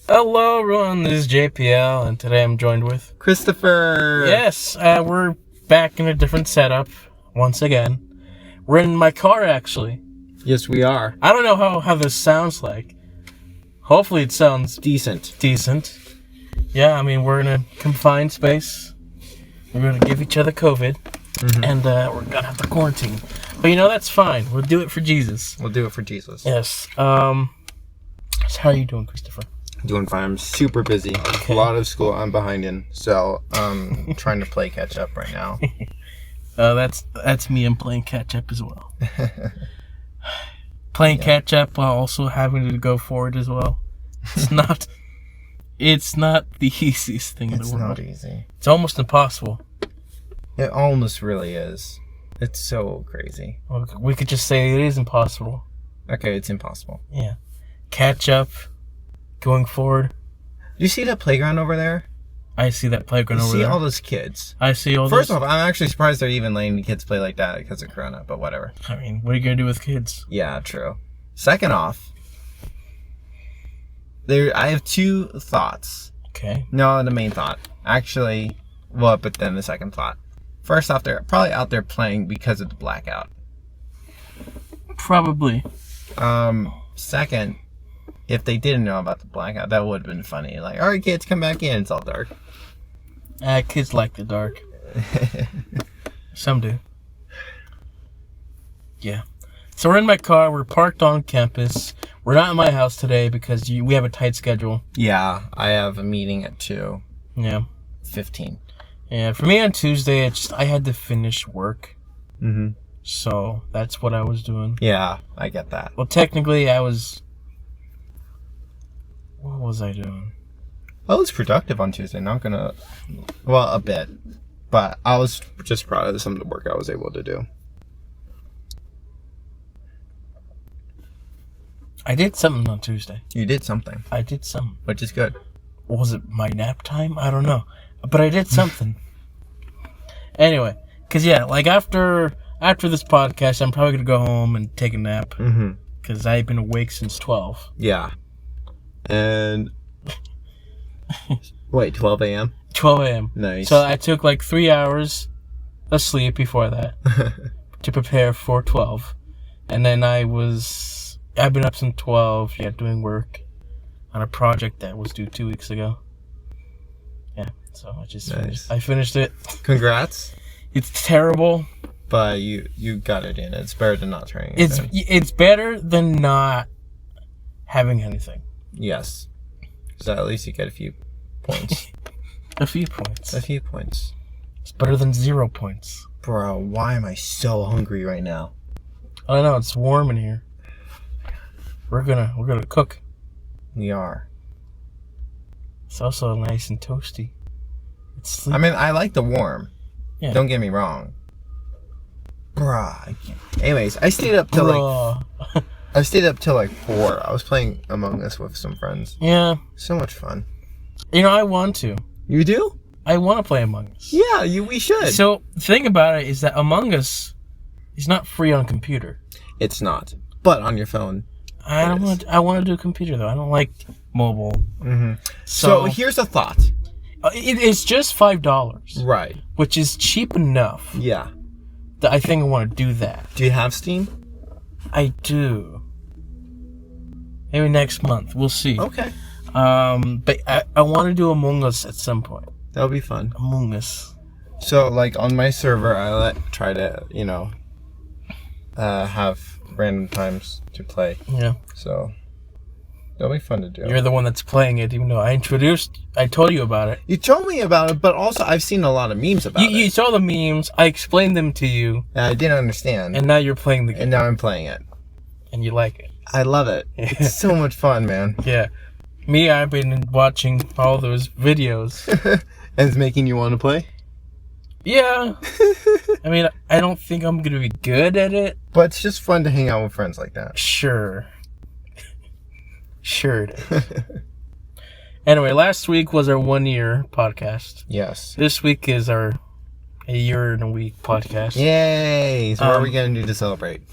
Hello everyone, this is JPL, and today I'm joined with... Christopher! Yes, we're back in a different setup, once again. We're in my car, actually. Yes, we are. I don't know how this sounds like. Hopefully it sounds Decent. Yeah, I mean, we're in a confined space. We're going to give each other COVID, and we're going to have to quarantine. But that's fine. We'll do it for Jesus. We'll do it for Jesus. Yes. So how are you doing, Christopher? Doing fine. I'm super busy. Okay. A lot of school I'm behind in, so I'm trying to play catch up right now. That's me. I'm playing catch up as well. Playing catch up while also having to go forward as well. It's not the easiest thing in the world. It's not easy. It's almost impossible. It almost really is. It's so crazy. We could just say it is impossible. Okay, it's impossible. Yeah. Catch up. Going forward. Do you see that playground over there? I see that playground over there. You see all those kids? I see all First off, I'm actually surprised they're even letting the kids play like that because of Corona, but whatever. I mean, what are you going to do with kids? Yeah, true. Second off, I have two thoughts. Okay. No, the main thought. Actually, but then the second thought. First off, they're probably out there playing because of the blackout. Probably. Second, if they didn't know about the blackout, that would have been funny. Like, all right, kids, come back in. It's all dark. Kids like the dark. Some do. Yeah. So we're in my car. We're parked on campus. We're not in my house today because we have a tight schedule. Yeah, I have a meeting at 2:15. Yeah. Yeah, for me on Tuesday, I had to finish work. Mm-hmm. So that's what I was doing. Yeah, I get that. Well, technically, what was I doing? I was productive on Tuesday. A bit. But I was just proud of some of the work I was able to do. I did something on Tuesday. You did something. I did something. Which is good. Was it my nap time? I don't know. But I did something. Anyway, because like after this podcast, I'm probably going to go home and take a nap. Mm-hmm. Because I've been awake since 12. Yeah. And... Wait, 12 a.m.? 12 a.m. Nice. So I took like 3 hours of sleep before that to prepare for 12. And then I've been up since 12, doing work on a project that was due 2 weeks ago. Yeah, so I just finished it. Congrats. It's terrible. But you got it in. It's better than not turning it in. It's better than not having anything. Yes. So at least you get a few points. A few points. A few points. It's better than 0 points. Bro, why am I so hungry right now? I don't know, it's warm in here. We're gonna cook. We are. It's also nice and toasty. It's sleepy. I mean, I like the warm. Yeah. Don't get me wrong. Bruh. Anyways, I stayed up till like 4. I was playing Among Us with some friends. Yeah. So much fun. I want to. You do? I want to play Among Us. Yeah, we should. So, the thing about it is that Among Us is not free on computer. It's not. But on your phone. I want to do computer, though. I don't like mobile. Mm-hmm. So here's a thought. It's just $5. Right. Which is cheap enough. Yeah. That I think I want to do that. Do you have Steam? I do. Maybe next month. We'll see. Okay. But I want to do Among Us at some point. That'll be fun. Among Us. So, like, on my server, I try to, have random times to play. Yeah. So, that'll be fun to do. You're the one that's playing it, even though I told you about it. You told me about it, but also I've seen a lot of memes about it. You saw the memes, I explained them to you. And I didn't understand. And now you're playing the game. And now I'm playing it. And you like it. I love it. It's so much fun, man. Yeah. I've been watching all those videos. And it's making you want to play? Yeah. I mean, I don't think I'm going to be good at it. But it's just fun to hang out with friends like that. Sure. Sure it is. Anyway, last week was our 1 year podcast. Yes. This week is our a year and a week podcast. Yay! So what are we going to do to celebrate?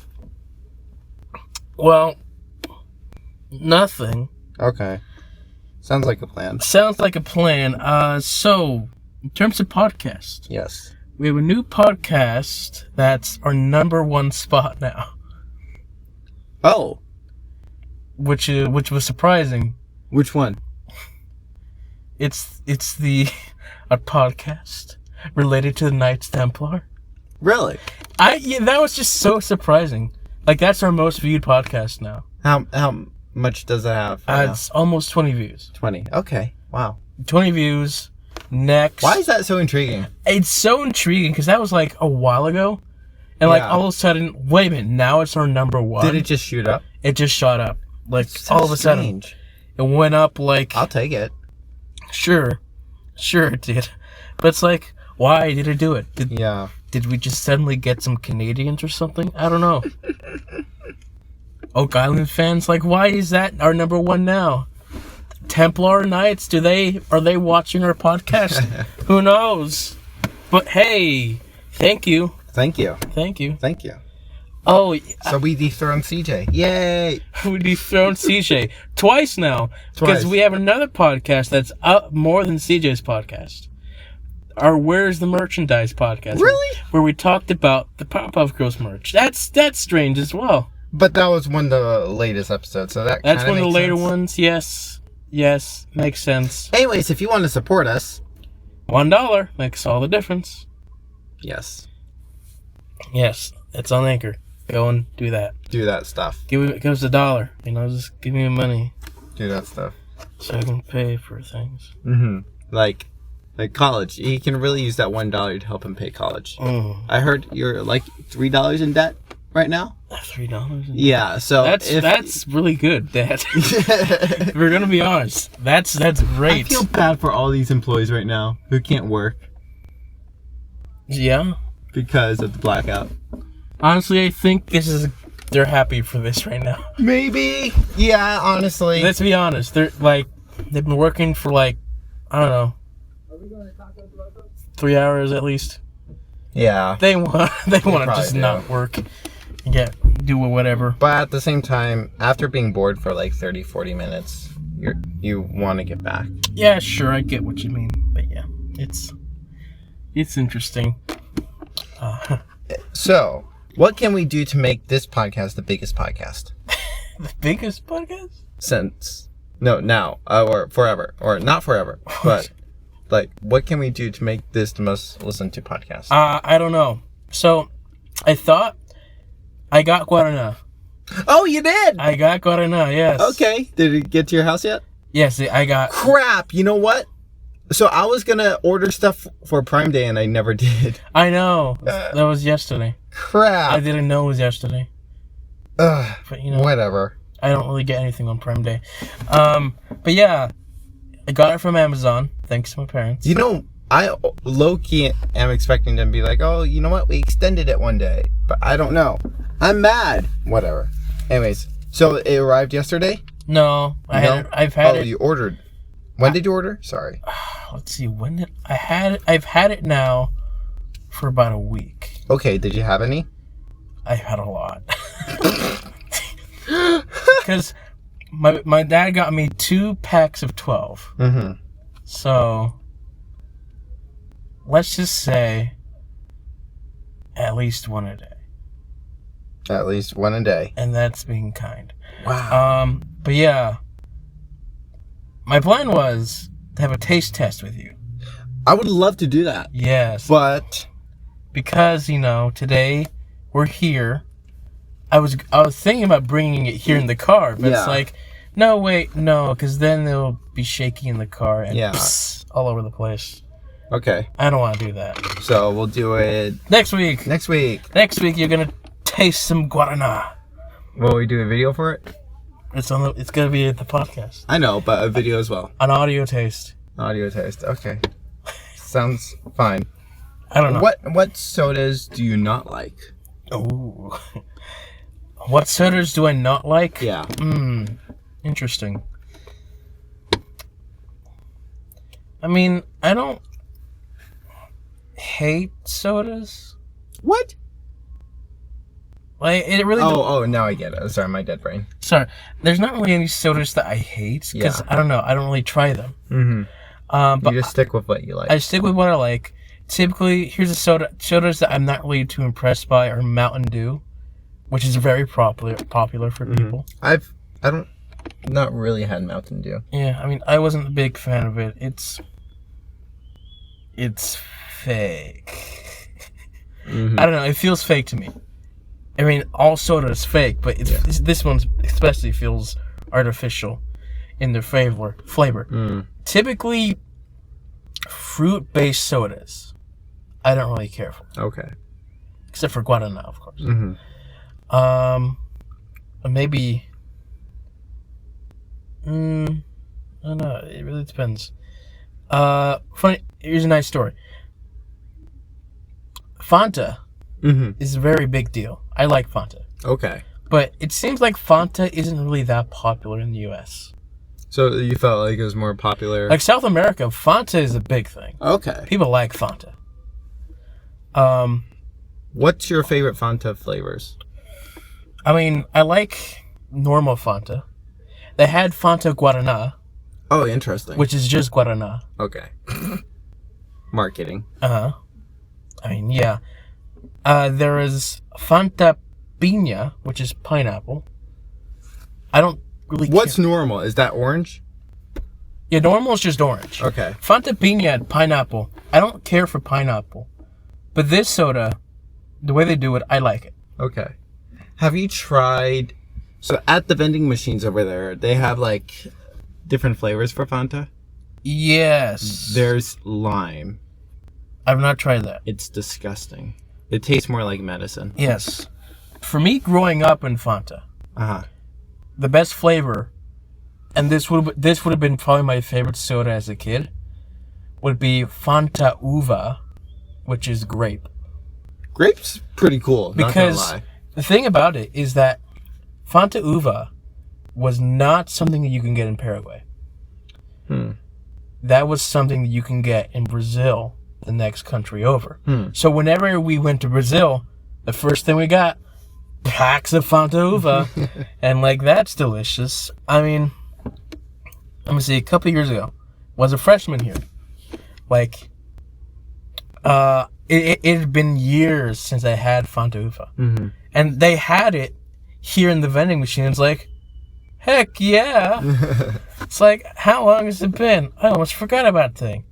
Well, nothing. Okay. Sounds like a plan. Sounds like a plan. So, in terms of podcast, Yes. we have a new podcast that's our number one spot now, Oh, which was surprising. which one? It's a podcast related to the Knights Templar. Really? That was just so surprising. Like, that's our most viewed podcast now. How much does it have? right now? It's almost 20 views. 20. Okay. Wow. 20 views. Next. Why is that so intriguing? It's so intriguing because that was like a while ago. And like Yeah. all of a sudden, wait a minute, now it's our number one. Did it just shoot up? It just shot up. Like So all of a sudden, strange. it went up like, I'll take it. sure it did. But it's like, why did it do it? Yeah. Did we just suddenly get some Canadians or something? I don't know. Oak Island fans, like, why is that our number one now? Templar Knights, are they watching our podcast? Who knows? But hey, thank you. Thank you. Thank you. Thank you. Oh, So we dethroned CJ. Yay! we dethroned CJ twice now. Because Twice. we have another podcast that's up more than CJ's podcast. Our Where's the Merchandise podcast. Really? Where we talked about the Pop-Up Girls merch. That's strange as well. But that was one of the latest episodes, so That's kinda one of the makes later sense. ones. Yes, makes sense. Anyways, if you want to support us, $1 makes all the difference. yes, Yes, it's on Anchor. Go and do that. do that stuff. Give us $1. Just give me the money Do that stuff. so I can pay for things. Mm-hmm. Like college. He can really use that $1 to help him pay college. I heard you're like $3 in debt right now. $3. Yeah, so That's really good, Dad. If we're gonna be honest, that's great. I feel bad for all these employees right now who can't work Yeah. because of the blackout. Honestly, I think they're happy for this right now. Maybe. Yeah, honestly. Let's be honest. They've been working for like, I don't know, 3 hours at least. Yeah. They want to probably just do. not work. Do whatever. But at the same time, after being bored for like 30, 40 minutes, you want to get back. Yeah, sure, I get what you mean, but yeah, it's interesting. So, what can we do to make this podcast the biggest podcast? The biggest podcast? Now, or forever, or not forever, but like, what can we do to make this the most listened to podcast? I don't know. So, I thought I got Guarana. Oh, you did? I got Guarana, yes. Okay. Did it get to your house yet? Yes, I got. Crap. You know what? So I was gonna order stuff for Prime Day and I never did. I know. That was yesterday. Crap. I didn't know it was yesterday. Ugh, But whatever. I don't really get anything on Prime Day. But yeah, I got it from Amazon, thanks to my parents. You know, I low-key am expecting them to be like, oh, you know what? We extended it one day. But I don't know. I'm mad. Whatever. Anyways, so it arrived yesterday? No, I've had it. You ordered. When did you order? Sorry. Let's see, when did I've had it now for about a week. Okay, did you have any? I've had a lot. Because my dad got me 2 packs of 12. Mm-hmm. So, let's just say at least one a day. At least one a day. And that's being kind. Wow. But yeah, my plan was to have a taste test with you. I would love to do that. Yes. But Because, today we're here. I was thinking about bringing it here in the car, but Yeah. it's like, no, wait, no, because then it'll be shaky in the car and Yeah. all over the place. okay. I don't want to do that. So we'll do it Next week. next week. Next week, you're going to taste some Guarana. Will we do a video for it? It's going to be at the podcast. I know, but a video as well. An audio taste. Audio taste. Okay. Sounds fine. I don't know. What sodas do you not like? Ooh. What sodas do I not like? Yeah. Interesting. I mean, I don't hate sodas. What? Like, it really. Oh, now I get it. Sorry, my dead brain. Sorry, there's not really any sodas that I hate because Yeah. I don't know. I don't really try them. Mm-hmm. But You just stick with what you like. I stick with what I like. Typically, here's a sodas that I'm not really too impressed by are Mountain Dew, which is very popular for people. Not really had Mountain Dew. Yeah, I mean, I wasn't a big fan of it. It's fake. Mm-hmm. I don't know. It feels fake to me. I mean, all soda is fake, but this one especially feels artificial in their flavor. Typically, fruit-based sodas, I don't really care for. Okay. Except for Guaraná, of course. Mm-hmm. Maybe. I don't know. It really depends. Funny. Here's a nice story. Fanta is a very big deal. I like Fanta, Okay. but it seems like Fanta isn't really that popular in the U.S. So you felt like it was more popular? Like South America, Fanta is a big thing. Okay. People like Fanta. What's your favorite Fanta flavors? I mean, I like normal Fanta. They had Fanta Guaraná, Oh, interesting. which is just Guaraná. Okay. Marketing. I mean, yeah. There is Fanta Piña, which is pineapple. I don't really What's care. normal? Is that orange? Yeah, normal is just orange. Okay. Fanta Piña had pineapple. I don't care for pineapple. But this soda, the way they do it, I like it. Okay. Have you tried... So at the vending machines over there, they have like different flavors for Fanta? Yes. There's lime. I've not tried that. It's disgusting. It tastes more like medicine. Yes. For me, growing up in Fanta, Uh-huh. the best flavor, and this would have been probably my favorite soda as a kid, would be Fanta Uva, which is grape. Grape's pretty cool, not gonna Because lie. the thing about it is that Fanta Uva was not something that you can get in Paraguay. That was something that you can get in Brazil, the next country over. So whenever we went to Brazil, the first thing we got, packs of Fanta Uva. And like, that's delicious. I mean, let me see, a couple of years ago, was a freshman here. Like, it had been years since I had Fanta Uva. And they had it here in the vending machine. It's like, heck yeah. It's like, how long has it been? I almost forgot about the thing.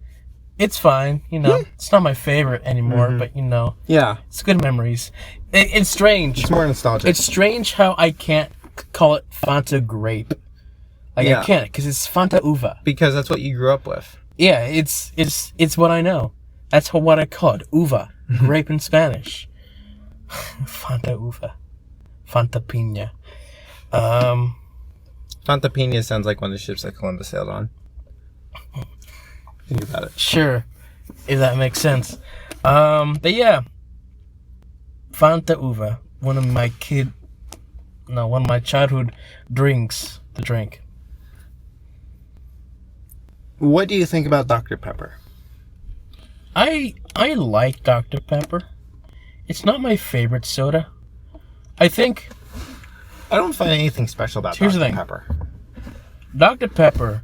It's fine, you know. It's not my favorite anymore, but you know, Yeah. it's good memories. It's strange. It's more nostalgic. It's strange how I can't call it Fanta Grape. Like, Yeah. I can't, because it's Fanta Uva. because that's what you grew up with. Yeah, it's what I know. That's what I call it. Uva. Grape in Spanish. Fanta Uva. Fanta Piña. Fanta Pina sounds like one of the ships that Columbus sailed on. Think about it. Sure. If that makes sense. But yeah. Fanta Uva. One of my childhood drinks to drink. What do you think about Dr. Pepper? I like Dr. Pepper. It's not my favorite soda. I think I don't find anything special about Here's the Dr. thing. Pepper. Dr. Pepper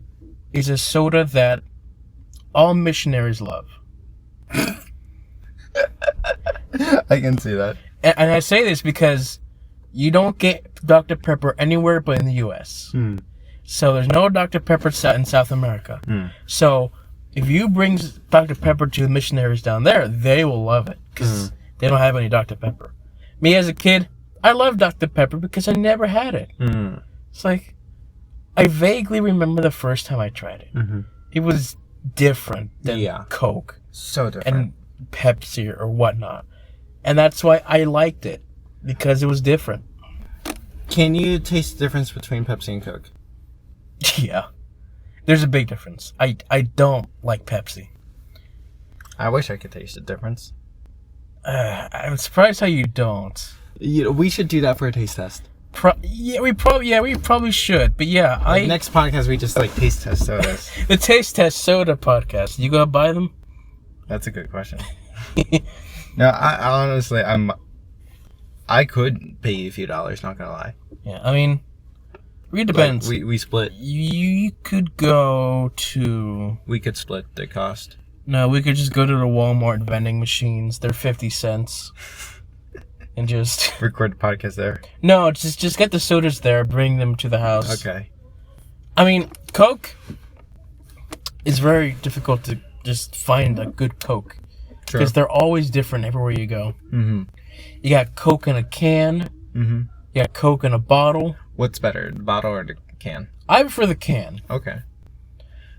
is a soda that all missionaries love. I can see that. And I say this because you don't get Dr. Pepper anywhere but in the U.S. So there's no Dr. Pepper in South America. So if you bring Dr. Pepper to the missionaries down there, they will love it because they don't have any Dr. Pepper. Me as a kid, I love Dr. Pepper because I never had it. It's like, I vaguely remember the first time I tried it. It was different than Coke So different. and Pepsi or whatnot. And that's why I liked it, because it was different. Can you taste the difference between Pepsi and Coke? Yeah. There's a big difference. I don't like Pepsi. I wish I could taste the difference. I'm surprised how you don't. We should do that for a taste test. We probably should. But yeah, Next podcast, we just like taste test sodas. the Taste Test Soda podcast. You gonna buy them? That's a good question. No, I honestly, I could pay you a few dollars, not gonna lie. Yeah, I mean, it depends. Like, we split. You could go to... We could split the cost. No, we could just go to the Walmart vending machines. They're 50 cents. And just... Record the podcast there. No, just get the sodas there, bring them to the house. Okay. I mean, Coke is very difficult to just find a good Coke. True. Because they're always different everywhere you go. Mm-hmm. You got Coke in a can. Mm-hmm. You got Coke in a bottle. What's better, the bottle or the can? I prefer the can. Okay.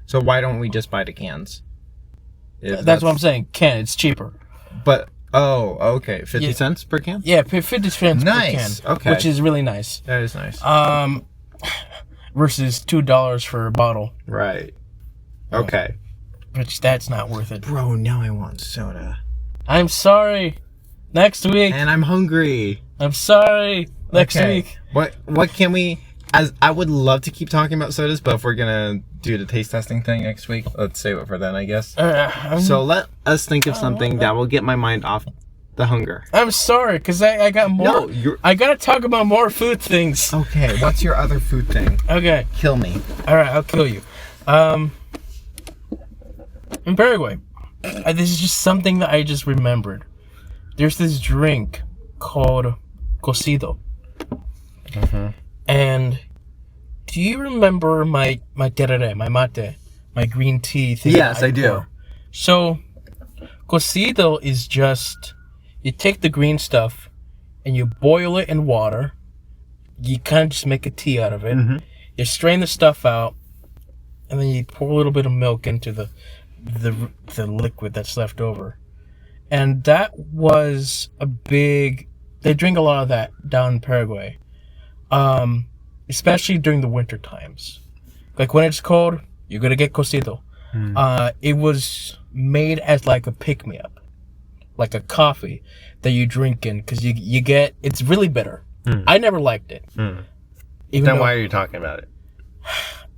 So why don't we just buy the cans? If That's what I'm saying. Can. It's cheaper. But, oh, okay. 50 Yeah. cents per can? Yeah, pay 50 cents Nice. per can. Okay. Which is really nice. That is nice. Versus $2 for a bottle. Right. Okay. Which that's not worth it. Bro, now I want soda. I'm sorry. Next week. And I'm hungry. I'm sorry. Next Okay. week. What can we... As I would love to keep talking about sodas, but if we're gonna do the taste testing thing next week, let's save it for then, I guess. So let us think of something that will get my mind off the hunger. I'm sorry, because I got more. No, you're... I gotta talk about more food things. Okay, what's your other food thing? Okay. Kill me. Alright, I'll kill you. In Paraguay, this is just something that I just remembered. There's this drink called cocido. Mm-hmm. And do you remember my tereré, my mate, my green tea thing? Yes, I do. pour? So, cocido is just, you take the green stuff and you boil it in water. You kind of just make a tea out of it. Mm-hmm. You strain the stuff out, and then you pour a little bit of milk into the liquid that's left over. And that was a big... They drink a lot of that down in Paraguay. Especially during the winter times. Like when it's cold, you're gonna get cocido. It was made as like a pick-me-up. Like a coffee that you drink in, because you get... It's really bitter. I never liked it. Then why are you talking about it?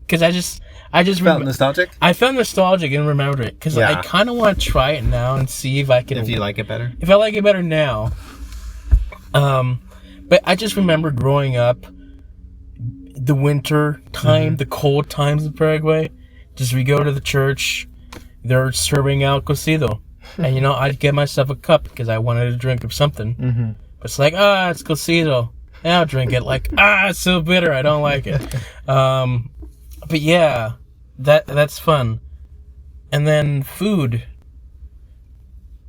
Because I just Felt nostalgic? I felt nostalgic and remembered it because I kind of want to try it now and see if I can. If you like it better? If I like it better now. But I just remember growing up, the winter time, the cold times in Paraguay. Just we go to the church, they're serving out cocido, and I'd get myself a cup because I wanted a drink of something. But it's like, it's cocido. And I'll drink it. Like, it's so bitter. I don't like it. But yeah, that's fun. And then food.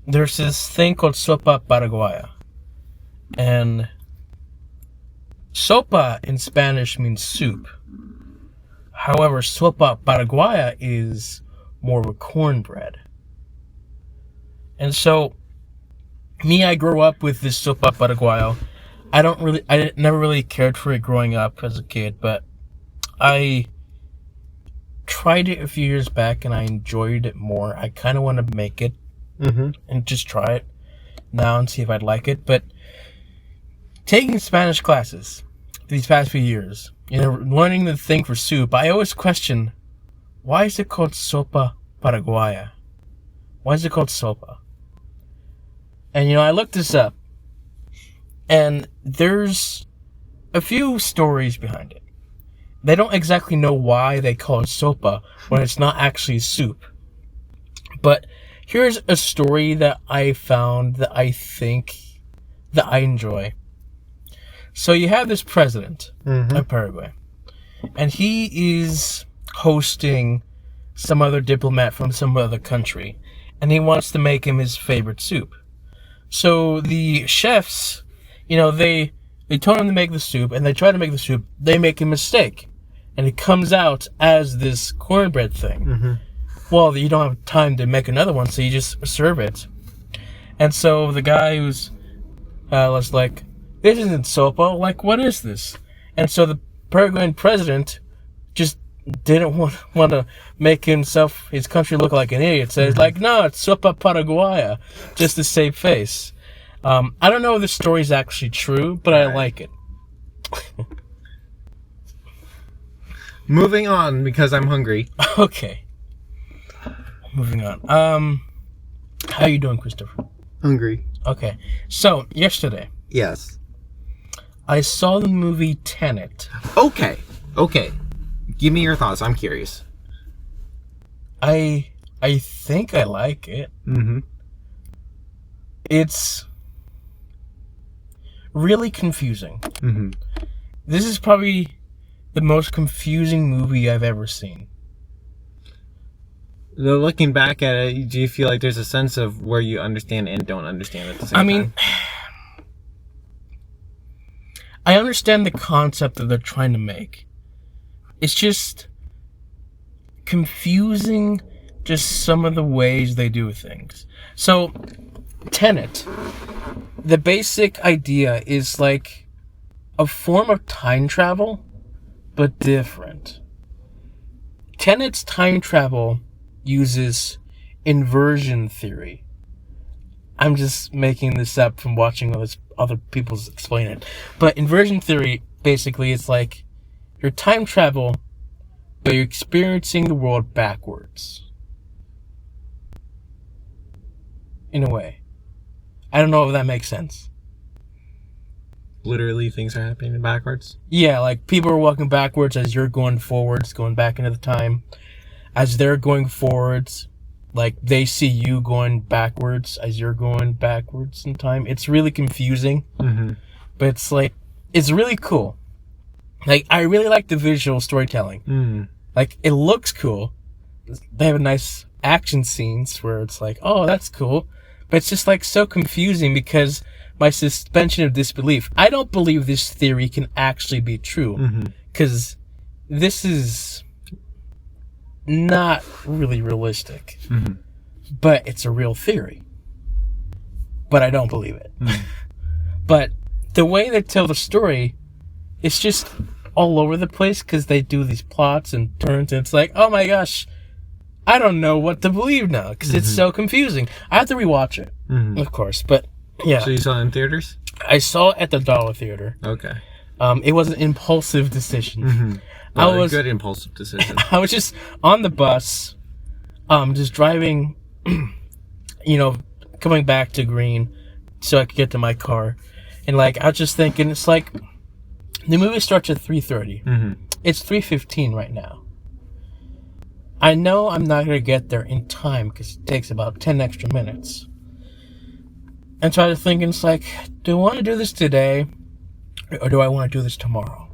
There's this thing called sopa paraguaya. And sopa in Spanish means soup. However, sopa paraguaya is more of a cornbread. And so, I grew up with this sopa paraguayo. I never really cared for it growing up as a kid, but I tried it a few years back and I enjoyed it more. I kind of want to make it and just try it now and see if I'd like it. But taking Spanish classes these past few years, learning the thing for soup, I always question, why is it called sopa paraguaya? Why is it called sopa? And I looked this up. And there's a few stories behind it. They don't exactly know why they call it sopa when it's not actually soup. But here's a story that I found that I think that I enjoy. So you have this president of Paraguay. And he is hosting some other diplomat from some other country. And he wants to make him his favorite soup. So the chefs... they told him to make the soup, and they try to make the soup. They make a mistake, and it comes out as this cornbread thing. Well, you don't have time to make another one, so you just serve it. And so the guy was like, "This isn't sopa. Like, what is this?" And so the Paraguayan president just didn't want to make his country look like an idiot. So he's like, "No, it's sopa paraguaya," just to save face. I don't know if this story is actually true, but I like it. Moving on, because I'm hungry. Okay. Moving on. How you doing, Christopher? Hungry. Okay. So, yesterday, Yes. I saw the movie Tenet. Okay. Give me your thoughts. I'm curious. I think I like it. Mm-hmm. It's really confusing. Mm-hmm. This is probably the most confusing movie I've ever seen. Though looking back at it, do you feel like there's a sense of where you understand and don't understand at the same time? I understand the concept that they're trying to make. It's just confusing, just some of the ways they do things. So, Tenet, the basic idea is like a form of time travel, but different. Tenet's time travel uses inversion theory. I'm just making this up from watching other people explain it. But inversion theory, basically, it's like you're time travel, but you're experiencing the world backwards. In a way. I don't know if that makes sense. Literally, things are happening backwards? Yeah, like people are walking backwards as you're going forwards, going back into the time. As they're going forwards, like they see you going backwards as you're going backwards in time. It's really confusing, but it's really cool. Like, I really like the visual storytelling. Like, it looks cool. They have nice action scenes where it's like, oh, that's cool. But it's just like so confusing because my suspension of disbelief. I don't believe this theory can actually be true because this is not really realistic. But it's a real theory. But I don't believe it. But the way they tell the story, it's just all over the place because they do these plots and turns, and it's like, oh my gosh, I don't know what to believe now because it's so confusing. I have to rewatch it, of course. But yeah. So you saw it in theaters? I saw it at the Dollar Theater. Okay. It was an impulsive decision. A good impulsive decision. I was just on the bus, just driving, coming back to Green so I could get to my car. And, like, I was just thinking, it's like, the movie starts at 3:30. It's 3:15 right now. I know I'm not going to get there in time because it takes about 10 extra minutes. And so I was thinking, it's like, do I want to do this today or do I want to do this tomorrow?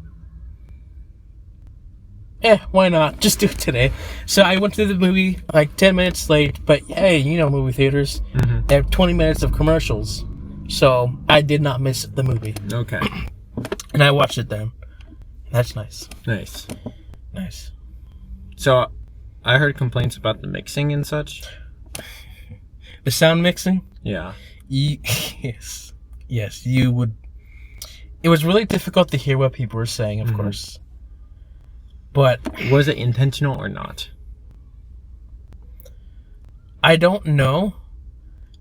Why not? Just do it today. So I went to the movie like 10 minutes late, but hey, movie theaters, they have 20 minutes of commercials. So I did not miss the movie. Okay. And I watched it then. That's nice. Nice. So I heard complaints about the mixing and such. The sound mixing? Yeah. Yes, you would. It was really difficult to hear what people were saying, of course. But was it intentional or not? I don't know.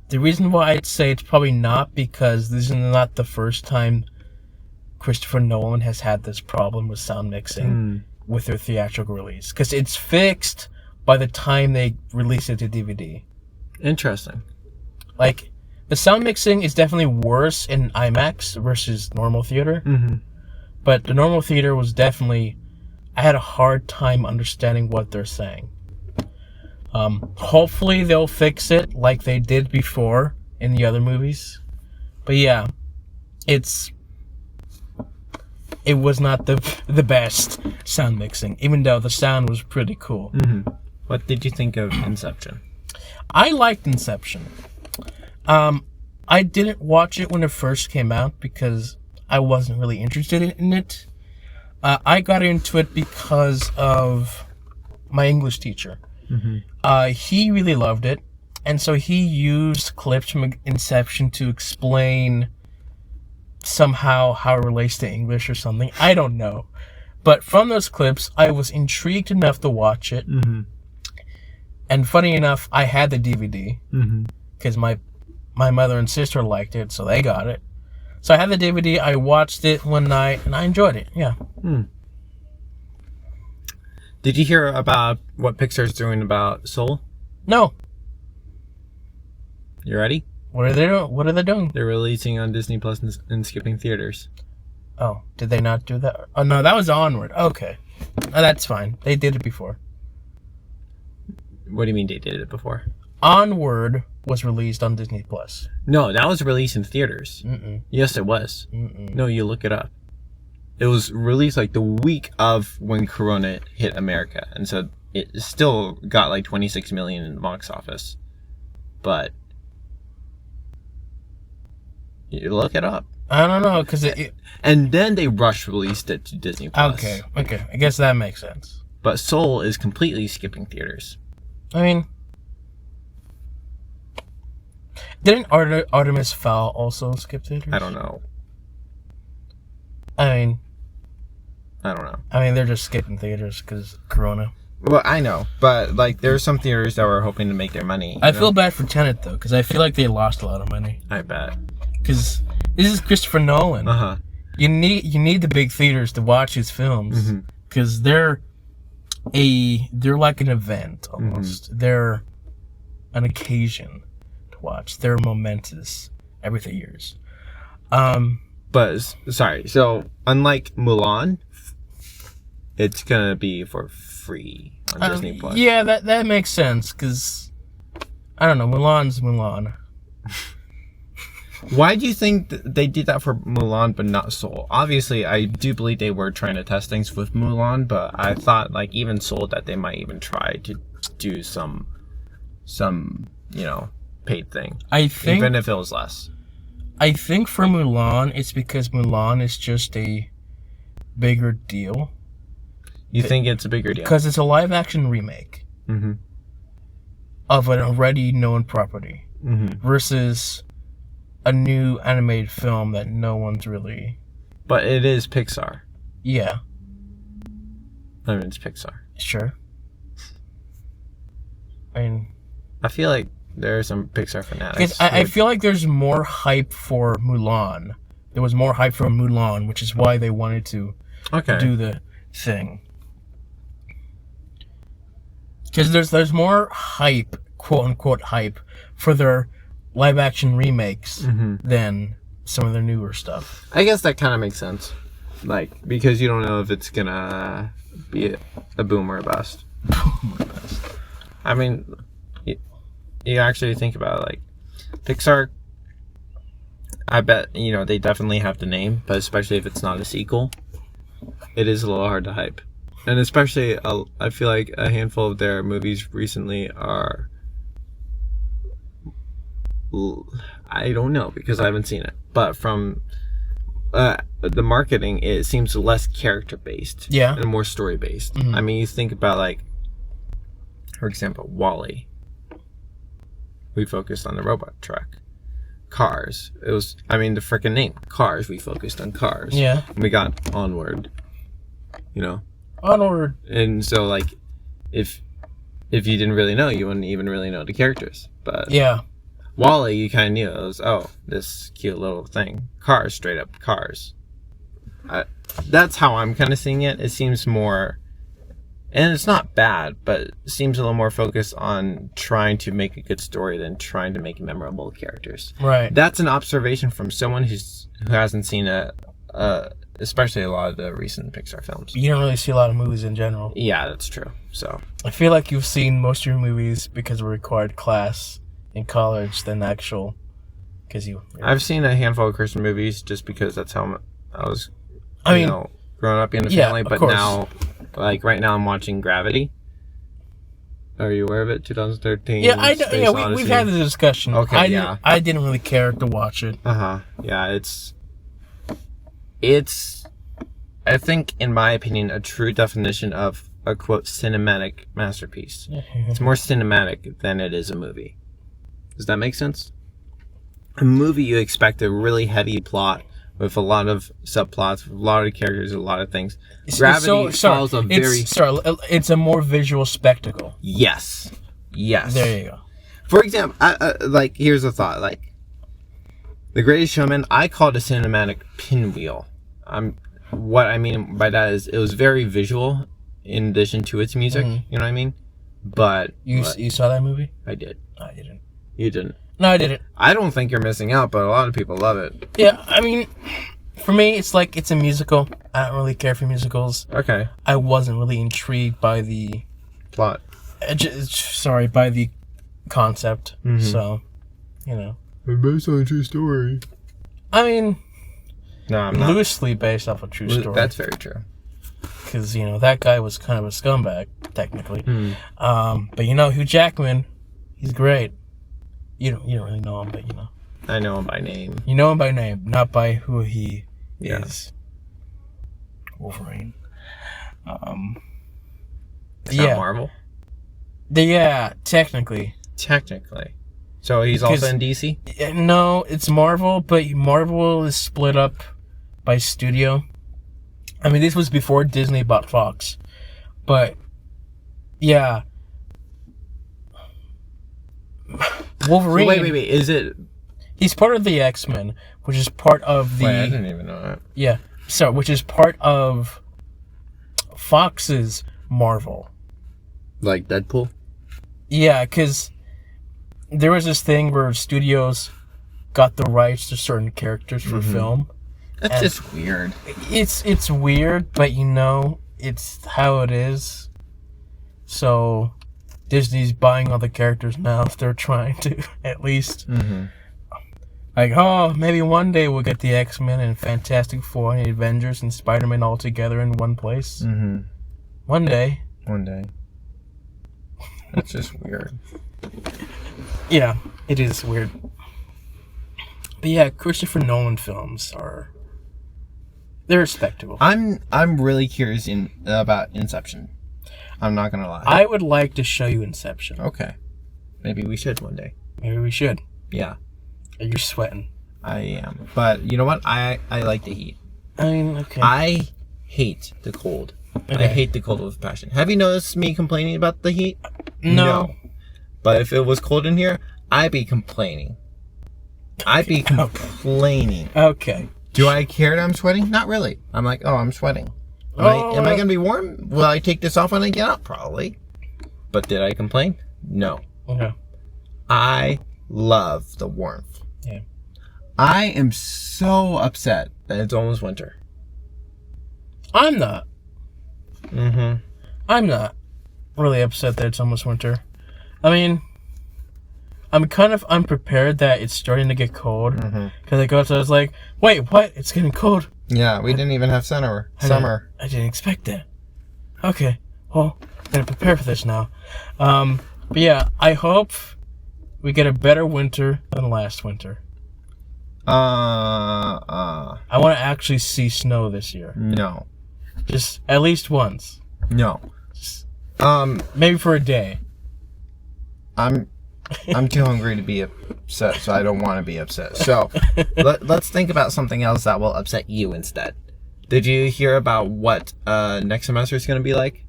The reason why I'd say it's probably not because this is not the first time Christopher Nolan has had this problem with sound mixing with their theatrical release. Because it's fixed by the time they release it to DVD. Interesting. Like, the sound mixing is definitely worse in IMAX versus normal theater. But the normal theater was definitely... I had a hard time understanding what they're saying. Hopefully they'll fix it like they did before in the other movies. But yeah, it was not the best sound mixing, even though the sound was pretty cool. What did you think of Inception? I liked Inception. I didn't watch it when it first came out because I wasn't really interested in it. I got into it because of my English teacher. He really loved it, and so he used clips from Inception to explain somehow how it relates to English or something. I don't know. But from those clips, I was intrigued enough to watch it. And funny enough, I had the DVD because my mother and sister liked it, so they got it. So I had the DVD, I watched it one night, and I enjoyed it, yeah. Did you hear about what Pixar's doing about Soul? No. You ready? What are they doing? They're releasing on Disney Plus and skipping theaters. Oh, did they not do that? Oh, no, that was Onward. Okay. Oh, that's fine. They did it before. What do you mean they did it before? Onward was released on Disney Plus. No, that was released in theaters. Mm-mm. Yes, it was. Mm-mm. No, you look it up. It was released like the week of when Corona hit America, and so it still got like 26 million in the box office. But you look it up. I don't know, because And then they rush released it to Disney Plus. Okay. I guess that makes sense. But Soul is completely skipping theaters. I mean, didn't Artemis Fowl also skip theaters? I don't know. I don't know. They're just skipping theaters because Corona. Well, I know, but like there's some theaters that were hoping to make their money. I feel bad for Tenet though, because I feel like they lost a lot of money. I bet. Because this is Christopher Nolan. Uh-huh. You need the big theaters to watch his films because they're like an event almost. They're an occasion to watch. They're momentous every 3 years. But sorry, so unlike Mulan, it's gonna be for free on Disney Plus. Yeah, that makes sense because I don't know. Mulan's Mulan. Why do you think they did that for Mulan but not Soul? Obviously, I do believe they were trying to test things with Mulan, but I thought like even Soul that they might even try to do some paid thing. I think even if it was less. I think for Mulan, it's because Mulan is just a bigger deal. You think it's a bigger deal? Because it's a live-action remake of an already known property versus a new animated film that no one's really... But it is Pixar. Yeah. I mean, it's Pixar. Sure. I feel like there are some Pixar fanatics. I feel like there's more hype for Mulan. There was more hype for Mulan, which is why they wanted to do the thing. Because there's more hype, quote unquote hype, for their live action remakes than some of their newer stuff. I guess that kind of makes sense. Like, because you don't know if it's gonna be a boom or a bust. I mean, you actually think about it, like, Pixar, I bet, they definitely have the name, but especially if it's not a sequel, it is a little hard to hype. And especially, I feel like a handful of their movies recently are... I don't know, because I haven't seen it. But from the marketing, it seems less character-based. Yeah. And more story-based. I mean, you think about, like, for example, WALL-E. We focused on the robot truck. Cars. It was, the freaking name. Cars. We focused on cars. Yeah. And we got Onward. Onward. And so, like, if you didn't really know, you wouldn't even really know the characters. But yeah. WALL-E, you kind of knew. It was, this cute little thing. Cars, straight up cars. That's how I'm kind of seeing it. It seems more... And it's not bad, but it seems a little more focused on trying to make a good story than trying to make memorable characters. Right. That's an observation from someone who hasn't seen especially a lot of the recent Pixar films. You don't really see a lot of movies in general. Yeah, that's true. So I feel like you've seen most of your movies because of a required class in college than actual... I've seen a handful of Christian movies just because that's how I was, growing up in a family. But course. Now... Like, right now I'm watching Gravity. Are you aware of it? 2013. Yeah, I know. Yeah, we've had the discussion. Okay, I didn't really care to watch it. Yeah, it's, I think, in my opinion, a true definition of a, quote, cinematic masterpiece. It's more cinematic than it is a movie. Does that make sense? A movie, you expect a really heavy plot with a lot of subplots, with a lot of characters, a lot of things. Gravity follows a very... It's a more visual spectacle. Yes. There you go. For example, here's a thought. Like, The Greatest Showman, I call it a cinematic pinwheel. What I mean by that is it was very visual in addition to its music. You know what I mean? But... You saw that movie? I did. I didn't. You didn't? No, I didn't. I don't think you're missing out, but a lot of people love it. Yeah, For me, it's like it's a musical. I don't really care for musicals. Okay. I wasn't really intrigued by the Plot. by the concept. Mhm. So, you know. Based on a true story. I mean, No, I'm not. loosely based off a true story. That's very true. Because, you know, that guy was kind of a scumbag, technically. Hmm. But you know, Hugh Jackman, he's great. You don't really know him, but you know. I know him by name. You know him by name, not by who he Yeah. is. Wolverine. It's yeah. not Marvel. Yeah, technically. Technically. So he's also Because- in DC? No, it's Marvel, but Marvel is split up by studio. I mean, this was before Disney bought Fox. But, yeah. Wolverine. So wait. Is it... He's part of the X-Men, which is part of the... Wait, I didn't even know that. Yeah. So, which is part of Fox's Marvel. Like Deadpool? Yeah, because there was this thing where studios got the rights to certain characters for film. That's And- just weird. It's weird, but you know, it's how it is. So, Disney's buying all the characters now if they're trying to, at least. Mm-hmm. Like, oh, maybe one day we'll get the X-Men and Fantastic Four and the Avengers and Spider-Man all together in one place. Mm-hmm. One day. One day. That's just weird. Yeah, it is weird. But yeah, Christopher Nolan films they're respectable. I'm really curious about Inception. I'm not gonna lie. I would like to show you Inception. Okay. Maybe we should one day. Maybe we should. Yeah, You're sweating. I am. But you know what? I like the heat. I mean, okay. I hate the cold. I Okay. hate the cold with passion. Have you noticed me complaining about the heat? No. But if it was cold in here, I'd be complaining. I'd be complaining. Okay. Do I care that I'm sweating? Not really. I'm like, oh, I'm sweating. Am I going to be warm? Will I take this off when I get up? Probably. But did I complain? No. Okay. I love the warmth. Yeah. I am so upset that it's almost winter. I'm not. Mm-hmm. I'm not really upset that it's almost winter. I mean, I'm kind of unprepared that it's starting to get cold. Because I go outside, I was like, wait, what? It's getting cold. Yeah, we didn't even have summer. I didn't expect that. Okay, well, gotta prepare for this now. But yeah, I hope we get a better winter than last winter. I want to actually see snow this year. No. Just at least once. No. Just Maybe for a day. I'm too hungry to be upset, so I don't want to be upset. So let's think about something else that will upset you instead. Did you hear about what next semester is going to be like?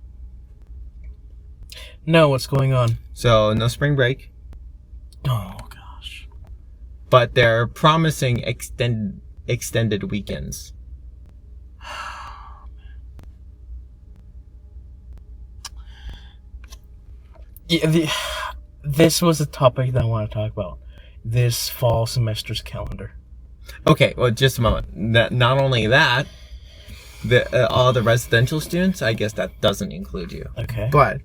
No, what's going on? So no spring break, Oh, gosh. but they're promising extended weekends. Yeah, this was a topic that I want to talk about. This fall semester's calendar. Okay, well, just a moment. Not only that, all the residential students, I guess that doesn't include you. Okay. But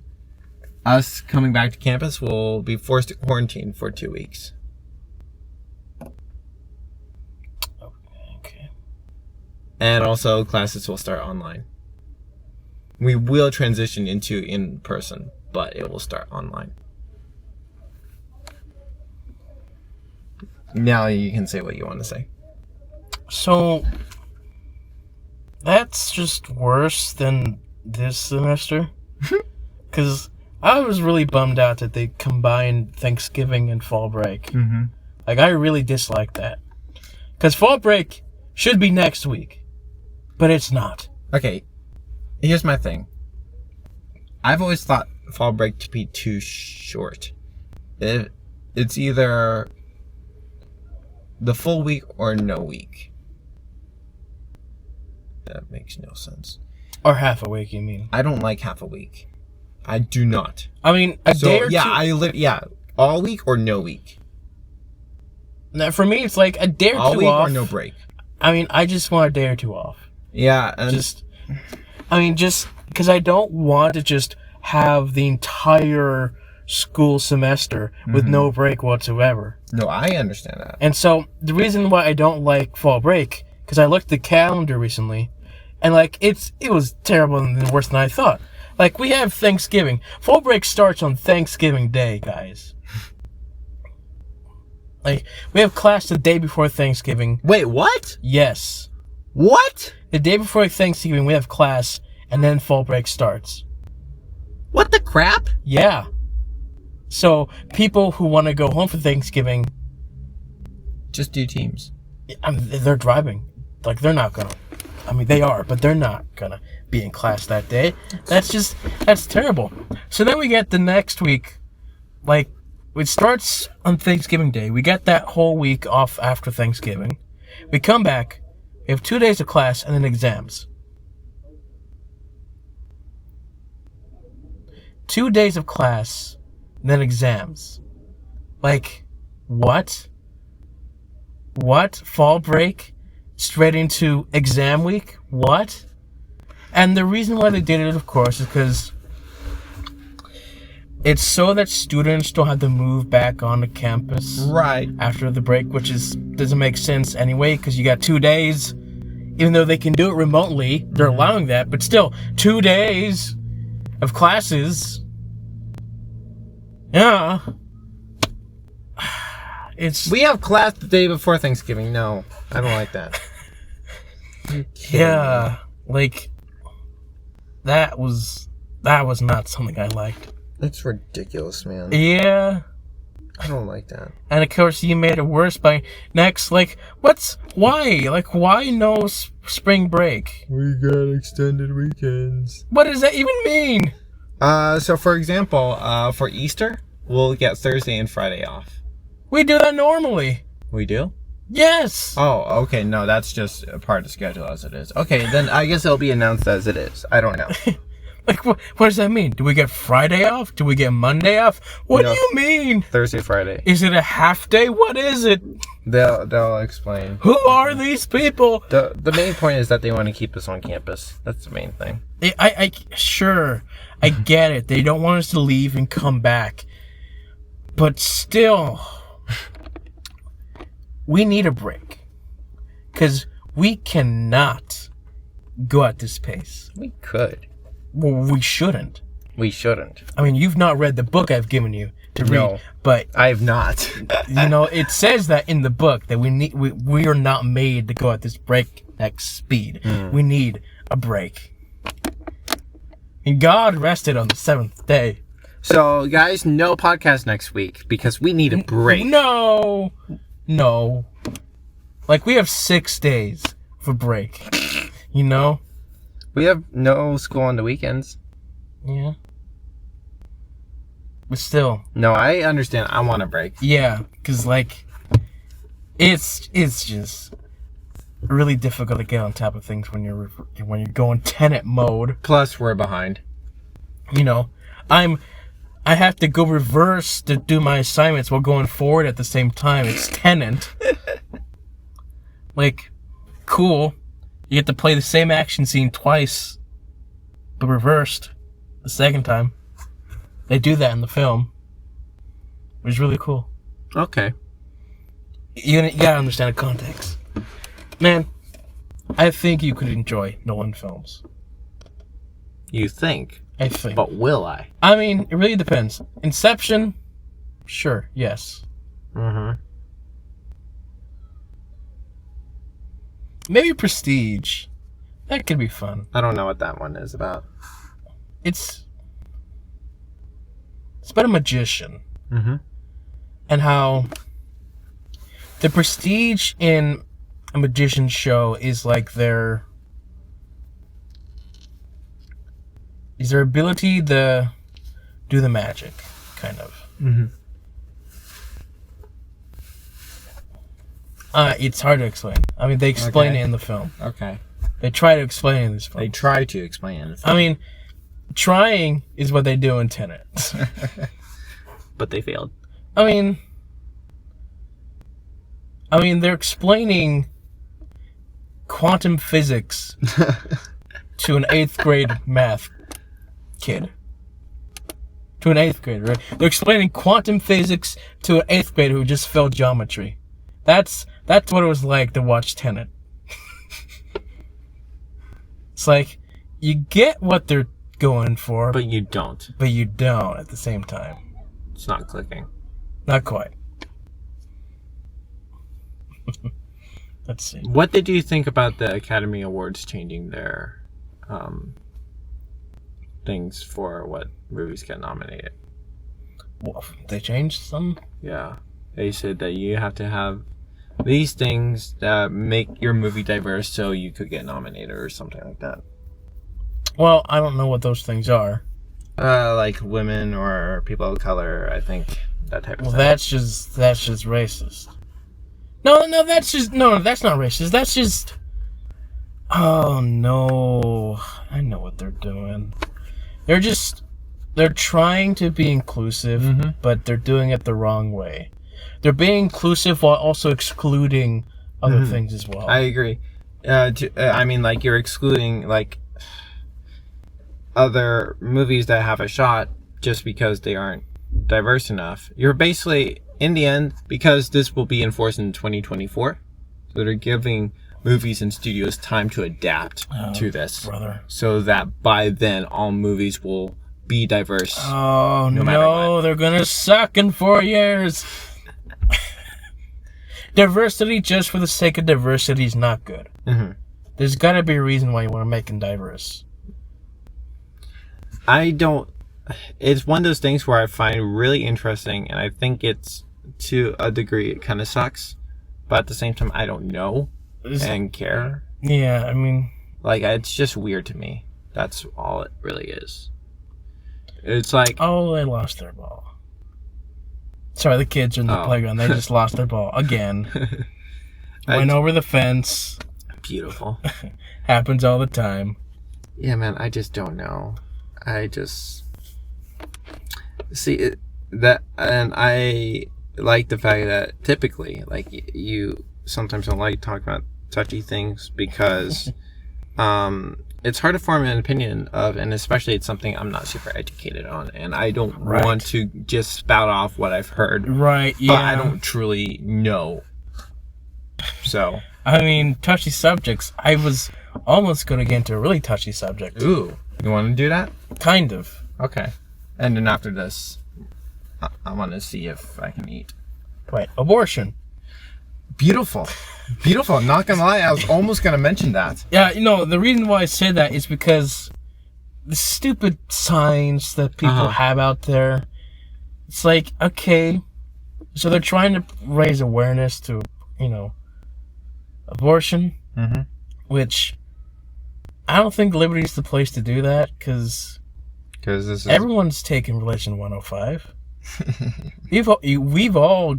us coming back to campus will be forced to quarantine for 2 weeks. Okay. And also classes will start online. We will transition into in-person, but it will start online. Now you can say what you want to say. So, that's just worse than this semester. Because I was really bummed out that they combined Thanksgiving and fall break. Mm-hmm. Like, I really dislike that. Because fall break should be next week. But it's not. Okay, here's my thing. I've always thought fall break to be too short. It's either the full week or no week. That makes no sense. Or half a week, you mean? I don't like half a week. I do not. I mean, a day or two. All week or no week. Now, for me, it's like a day or All two week off. or no break. I mean, I just want a day or two off. Yeah, and Just because I don't want to just have the entire school semester with no break whatsoever. no, I understand that. And so the reason why I don't like fall break, because I looked at the calendar recently, and like it was terrible and worse than I thought. Like, we have Thanksgiving. Fall break starts on Thanksgiving Day, guys. Like, we have class the day before Thanksgiving. Wait, what? Yes. What? The day before Thanksgiving, we have class, and then fall break starts. What the crap? Yeah. So, people who want to go home for Thanksgiving, Just do teams. they're driving. Like, they're not gonna. I mean, they are, but they're not gonna be in class that day. That's terrible. So then we get the next week, like, it starts on Thanksgiving Day. We get that whole week off after Thanksgiving. We come back, we have 2 days of class, and then exams. 2 days of class, and then exams. Like, what? What? Fall break? Straight into exam week? What? And the reason why they did it, of course, is because it's so that students don't have to move back onto campus Right. after the break, which doesn't make sense anyway, because you got 2 days. Even though they can do it remotely, they're allowing that, but still, 2 days of classes. Yeah. We have class the day before Thanksgiving. No, I don't like that. Yeah, like that was not something I liked. That's ridiculous, man. Yeah, I don't like that. and of course you made it worse by next. Like, why no spring break? We got extended weekends. What does that even mean? So for example, for Easter, we'll get Thursday and Friday off. We do that normally. We do? Yes. Oh, okay. No, that's just a part of the schedule as it is. Okay, then I guess it'll be announced as it is. I don't know. Like, what does that mean? Do we get Friday off? Do we get Monday off? What No. do you mean? Thursday, Friday. Is it a half day? What is it? They'll explain. Who are these people? The main point is that they want to keep us on campus. That's the main thing. Sure, I get it. They don't want us to leave and come back. But still, we need a break. Because we cannot go at this pace. We could. Well, we shouldn't. We shouldn't. I mean, you've not read the book I've given you to read. No. But, I have not. it says that in the book that we are not made to go at this breakneck speed. We need a break. And God rested on the 7th day. So, guys, no podcast next week because we need a break. No. Like, we have 6 days for break. You know? We have no school on the weekends. Yeah. But still. No, I understand. I want a break. Yeah, because, like, it's just really difficult to get on top of things when you're going tenant mode. Plus, we're behind. You know, I have to go reverse to do my assignments while going forward at the same time. It's tenant. Like, cool. You get to play the same action scene twice, but reversed the second time. They do that in the film, which is really cool. Okay. You gotta understand the context. Man, I think you could enjoy Nolan films. You think? I think. But will I? I mean, it really depends. Inception? Sure, yes. Mm-hmm. Maybe Prestige. That could be fun. I don't know what that one is about. It's about a magician. Mm-hmm. And how the prestige in a magician's show is like their ability to do the magic, kind of. Mm-hmm. It's hard to explain. I mean, they explain it in the film. Okay. They try to explain it in this film. They try to explain it. I mean, trying is what they do in Tenet. But they failed. I mean, they're explaining quantum physics to an 8th grade math kid. To an 8th grader, right? They're explaining quantum physics to an 8th grader who just failed geometry. That's what it was like to watch Tenet. It's like, you get what they're going for, But you don't. but you don't at the same time. It's not clicking. Not quite. Let's see. What did you think about the Academy Awards changing their things for what movies get nominated? Well, they changed some. Yeah. They said that you have to have these things that make your movie diverse so you could get nominated or something like that. Well, I don't know what those things are. Like women or people of color, I think, that type of Well, thing. that's just racist. No, that's not racist. That's just. Oh no, I know what they're doing. They're trying to be inclusive, but they're doing it the wrong way. They're being inclusive while also excluding other things as well. I agree. I mean, like, you're excluding, like, other movies that have a shot just because they aren't diverse enough. You're basically, in the end, because this will be enforced in 2024, so they're giving movies and studios time to adapt to this. Brother. So that by then, all movies will be diverse. Oh matter no, what. they're gonna suck in 4 years. Diversity just for the sake of diversity is not good. There's gotta be a reason why you want to make them diverse. It's one of those things where I find really interesting, and I think it's, to a degree, it kind of sucks, but at the same time, I don't know and care. Yeah, I mean, Like, it's just weird to me. That's all it really is. It's like, oh, they lost their ball. Sorry, the kids are in the playground. They just lost their ball again. Went over the fence. beautiful. Happens all the time. Yeah, man, I just don't know. I just see that, and I like the fact that typically, like, you sometimes don't like talking about touchy things because it's hard to form an opinion of, and especially it's something I'm not super educated on, and I don't want to just spout off what I've heard. Right, yeah. But I don't truly know. So, I mean, touchy subjects. I was almost going to get into a really touchy subject. ooh, you want to do that? Kind of. Okay. And then after this, I want to see if I can eat. Wait, abortion. Beautiful. Beautiful. I'm not going to lie, I was almost going to mention that. Yeah, you know, the reason why I said that is because the stupid signs that people have out there, it's like, okay, so they're trying to raise awareness to, you know, abortion, which I don't think Liberty's the place to do that, because this is everyone's taking Religion 105. We've all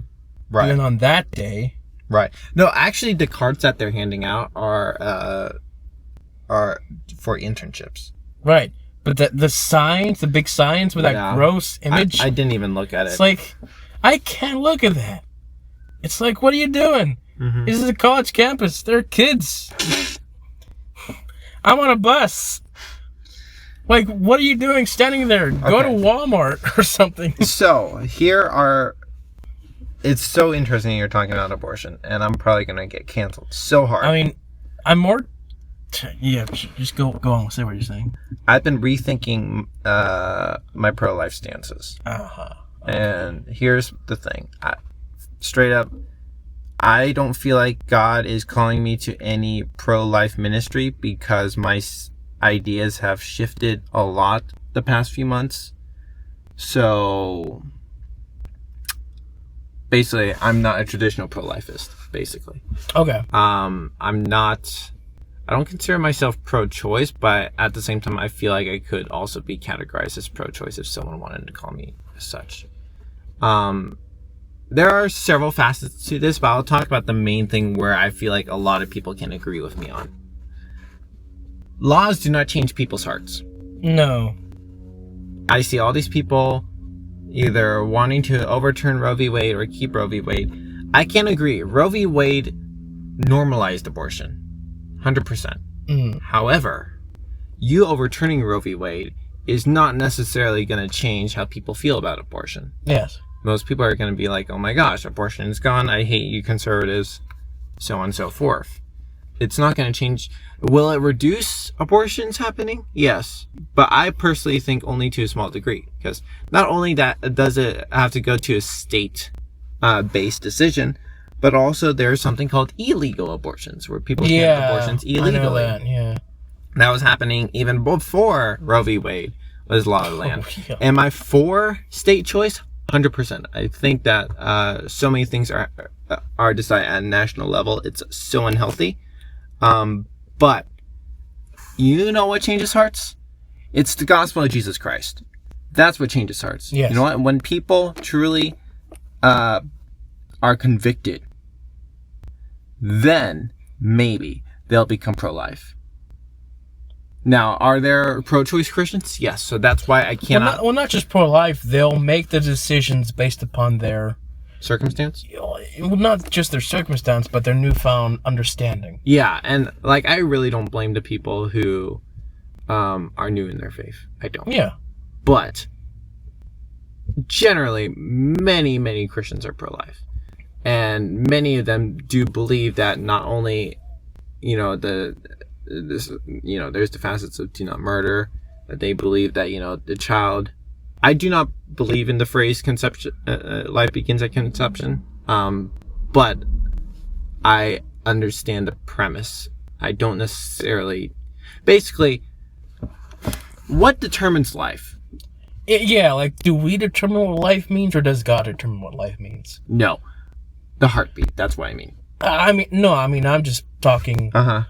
been on that day. Right. No, actually, the cards that they're handing out are for internships. Right. But the signs, the big signs with that gross image. I didn't even look at it. It's like, I can't look at that. It's like, what are you doing? This is a college campus. They're kids. I'm on a bus. Like, what are you doing standing there? Go to Walmart or something. So, it's so interesting you're talking about abortion, and I'm probably going to get canceled so hard. I mean, I'm more... Yeah, just go on. Say what you're saying. I've been rethinking my pro-life stances. And here's the thing. Straight up, I don't feel like God is calling me to any pro-life ministry because my ideas have shifted a lot the past few months. So basically, I'm not a traditional pro-lifist, basically. Okay. I don't consider myself pro-choice, but at the same time, I feel like I could also be categorized as pro-choice if someone wanted to call me as such. There are several facets to this, but I'll talk about the main thing where I feel like a lot of people can agree with me on. Laws do not change people's hearts. No. I see all these people either wanting to overturn Roe v. Wade or keep Roe v. Wade. I can't agree. Roe v. Wade normalized abortion. 100%. However, you overturning Roe v. Wade is not necessarily going to change how people feel about abortion. Yes. Most people are going to be like, oh my gosh, abortion is gone. I hate you conservatives, so on and so forth. It's not going to change. Will it reduce abortions happening? Yes. But I personally think only to a small degree. Because not only that does it have to go to a state-based decision, but also there's something called illegal abortions, where people get abortions illegally. I know that, yeah. That was happening even before Roe v. Wade was law of the land. Yeah. Am I for state choice? 100%. I think that so many things are decided at a national level. It's so unhealthy. But you know what changes hearts? It's the gospel of Jesus Christ. That's what changes hearts. Yes. You know what? When people truly are convicted, then maybe they'll become pro-life. Now, are there pro-choice Christians? Yes. So that's why I cannot... Well, not just pro-life. They'll make the decisions based upon their... circumstance? Well, not just their circumstance, but their newfound understanding. Yeah, and like I really don't blame the people who are new in their faith. I don't. Yeah. But generally, many Christians are pro-life. And many of them do believe that not only, there's the facets of do not murder, that they believe that, the child... I do not believe in the phrase conception, life begins at conception, but I understand the premise. I don't necessarily... Basically, what determines life? Do we determine what life means, or does God determine what life means? No. The heartbeat, that's what I mean. I'm just talking, Uh-huh.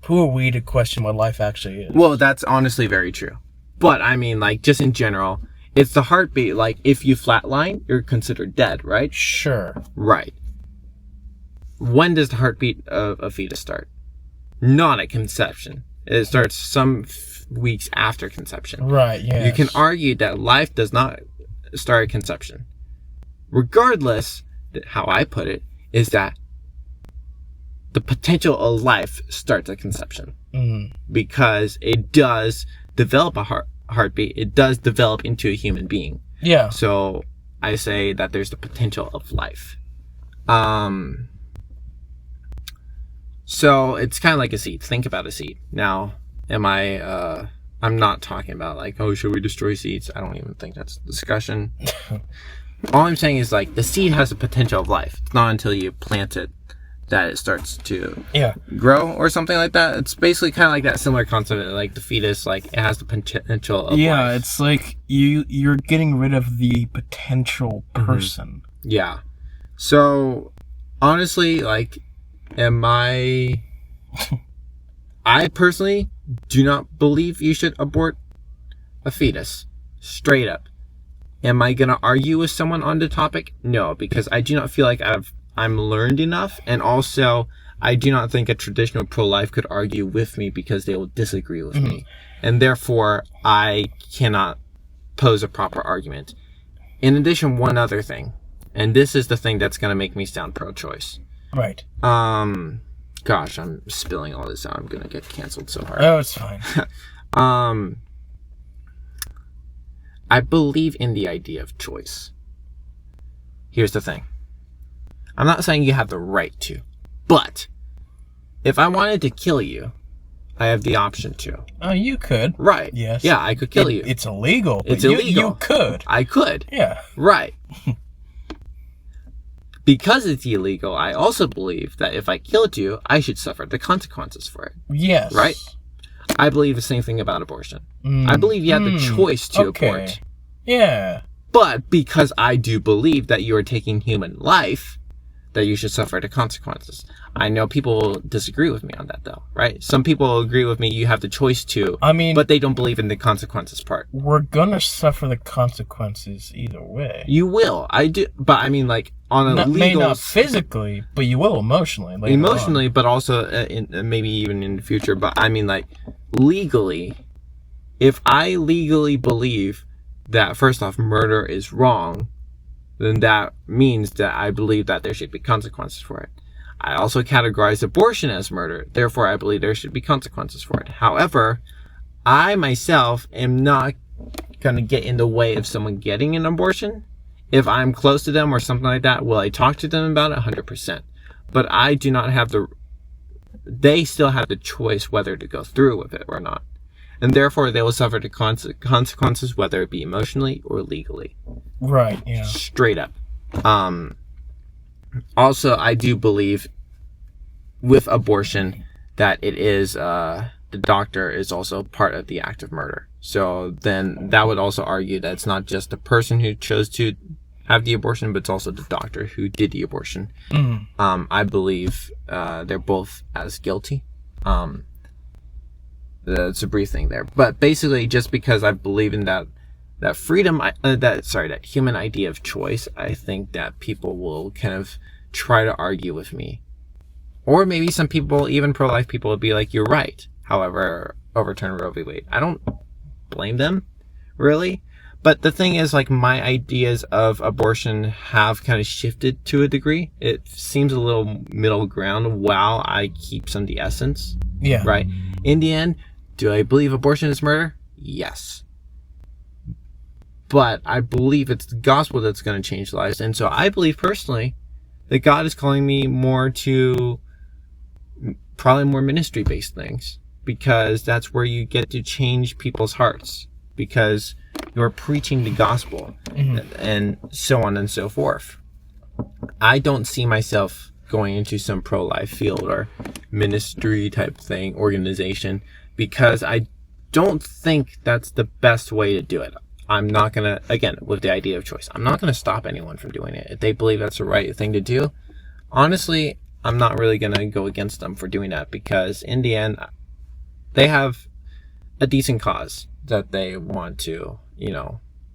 who are we to question what life actually is? Well, that's honestly very true. But, I mean, just in general... It's the heartbeat. If you flatline, you're considered dead, right? Sure. Right. When does the heartbeat of a fetus start? Not at conception. It starts some weeks after conception. Right, yeah. You can argue that life does not start at conception. Regardless, how I put it, is that the potential of life starts at conception. Because it does develop a heartbeat, it does develop into a human being. Yeah. So I say that there's the potential of life. So it's kind of like a seed. Think about a seed. Now, I'm not talking about should we destroy seeds? I don't even think that's a discussion. All I'm saying is the seed has the potential of life. It's not until you plant it that it starts to grow or something like that. It's basically kind of like that similar concept, like the fetus, it has the potential of life. It's like you're getting rid of the potential person. Yeah. So, honestly, I personally do not believe you should abort a fetus. Straight up. Am I gonna argue with someone on the topic? No, because I do not feel like I'm learned enough, and also I do not think a traditional pro-life could argue with me because they will disagree with me, and therefore I cannot pose a proper argument. In addition, one other thing, and this is the thing that's going to make me sound pro-choice. Right. Gosh, I'm spilling all this out. I'm going to get canceled so hard. Oh, it's fine. I believe in the idea of choice. Here's the thing. I'm not saying you have the right to, but if I wanted to kill you, I have the option to. Oh, you could. Right. Yes. Yeah, I could kill you. It's illegal. It's illegal. You could. I could. Yeah. Right. Because it's illegal, I also believe that if I killed you, I should suffer the consequences for it. Yes. Right? I believe the same thing about abortion. I believe you have the choice to abort. Yeah. But because I do believe that you are taking human life, that you should suffer the consequences. I know people disagree with me on that, though, right? Some people agree with me, you have the choice to, but they don't believe in the consequences part. We're gonna suffer the consequences either way. You will. I do, but I mean, on a legal... May not physically, but you will emotionally. Emotionally, but also maybe even in the future. But I mean, legally, if I legally believe that, first off, murder is wrong, then that means that I believe that there should be consequences for it. I also categorize abortion as murder. Therefore, I believe there should be consequences for it. However, I myself am not going to get in the way of someone getting an abortion. If I'm close to them or something like that, will I talk to them about it? 100%. But I do not have they still have the choice whether to go through with it or not. And therefore, they will suffer the consequences, whether it be emotionally or legally. Right, yeah. Straight up. Also, I do believe with abortion that it is, the doctor is also part of the act of murder. So then that would also argue that it's not just the person who chose to have the abortion, but it's also the doctor who did the abortion. Mm-hmm. I believe they're both as guilty. It's a brief thing there, but basically, just because I believe in that freedom, that human idea of choice, I think that people will kind of try to argue with me, or maybe some people, even pro-life people, would be like, "You're right." However, overturn Roe v. Wade. I don't blame them, really. But the thing is, like, my ideas of abortion have kind of shifted to a degree. It seems a little middle ground while I keep some of the essence. Yeah. Right. In the end, do I believe abortion is murder? Yes. But I believe it's the gospel that's going to change lives. And so I believe personally that God is calling me more to probably more ministry-based things, because that's where you get to change people's hearts, because you're preaching the gospel, and so on and so forth. I don't see myself going into some pro-life field or ministry type thing, organization, because I don't think that's the best way to do it. I'm not going to, again, with the idea of choice, I'm not going to stop anyone from doing it. If they believe that's the right thing to do, honestly, I'm not really going to go against them for doing that, because in the end, they have a decent cause that they want to,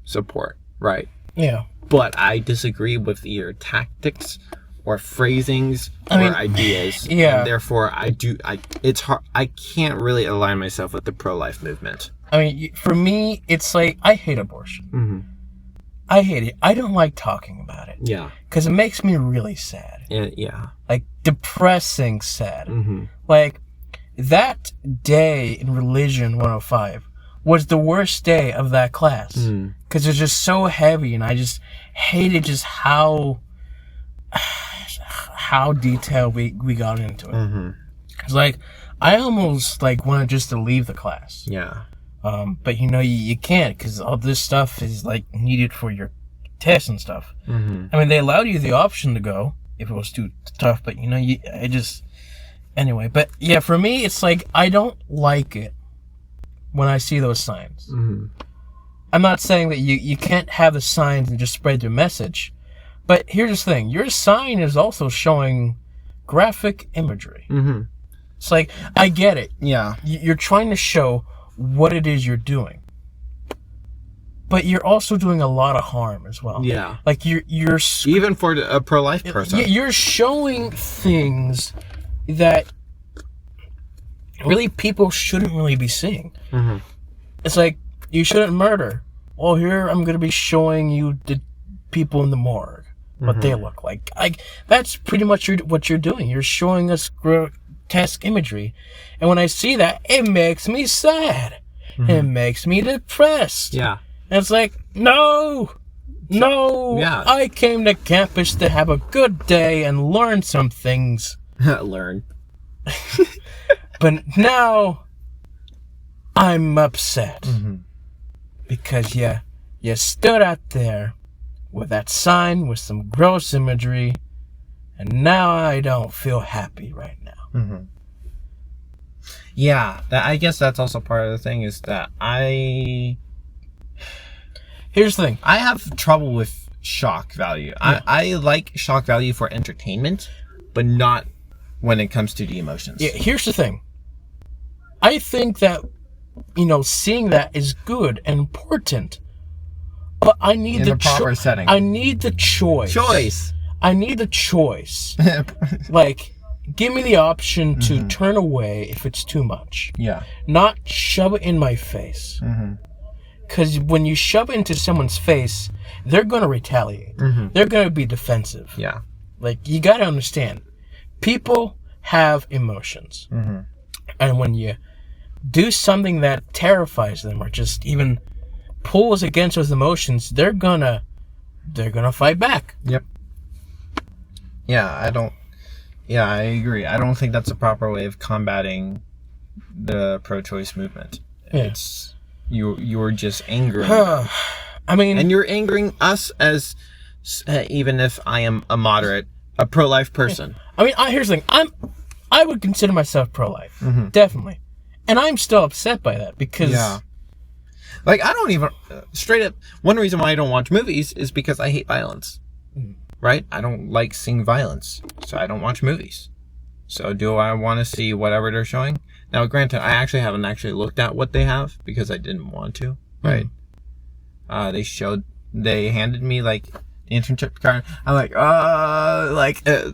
support, right? Yeah. But I disagree with either tactics or phrasings or ideas. Yeah. And therefore, it's hard. I can't really align myself with the pro-life movement. I mean, for me, it's like, I hate abortion. Mm-hmm. I hate it. I don't like talking about it. Yeah. Because it makes me really sad. Yeah. Like, depressing sad. Mm-hmm. Like, that day in Religion 105 was the worst day of that class. Because it's just so heavy, and I just hated just how detailed we got into it. Mm-hmm. It's like, I almost wanted just to leave the class. Yeah. But you can't, because all this stuff is needed for your tests and stuff. Mm-hmm. I mean, they allowed you the option to go if it was too tough, but anyway. But yeah, for me, it's like, I don't like it when I see those signs. Mm-hmm. I'm not saying that you can't have the signs and just spread your message, but here's the thing: your sign is also showing graphic imagery. Mm-hmm. It's like, I get it. Yeah, you're trying to show what it is you're doing, but you're also doing a lot of harm as well. Yeah, like you're even for a pro-life person. You're showing things that really people shouldn't really be seeing. Mm-hmm. It's like, you shouldn't murder. Well, here I'm going to be showing you the people in the morgue, what they look like. That's pretty much what you're doing. You're showing us grotesque imagery. And when I see that, it makes me sad. Mm-hmm. It makes me depressed. Yeah. And it's like, no, yeah. I came to campus to have a good day and learn some things. Learn. But now, I'm upset. Mm-hmm. Because you stood out there with that sign with some gross imagery, and now I don't feel happy right now. Mm-hmm. Yeah, I guess that's also part of the thing, is that here's the thing. I have trouble with shock value. Yeah. I like shock value for entertainment, but not when it comes to the emotions. Yeah, here's the thing. I think that, seeing that is good and important, but I need in the proper setting. I need the choice. I need the choice. Give me the option to turn away if it's too much. Yeah. Not shove it in my face. Because when you shove it into someone's face, they're going to retaliate. They're going to be defensive. Yeah. You got to understand, people have emotions. Mm-hmm. And when you do something that terrifies them or just even pulls against those emotions, they're gonna fight back. Yep. Yeah, I agree. I don't think that's a proper way of combating the pro-choice movement. Yeah. It's you're just angering. I mean, and you're angering us as even if I am a pro-life person. I mean, here's the thing. I would consider myself pro-life, Mm-hmm. definitely, and I'm still upset by that because like I don't even straight up. One reason why I don't watch movies is because I hate violence. Right? I don't like seeing violence, so I don't watch movies. So do I want to see whatever they're showing? Now, granted, I haven't looked at what they have because I didn't want to. Right? They handed me like the internship card. I'm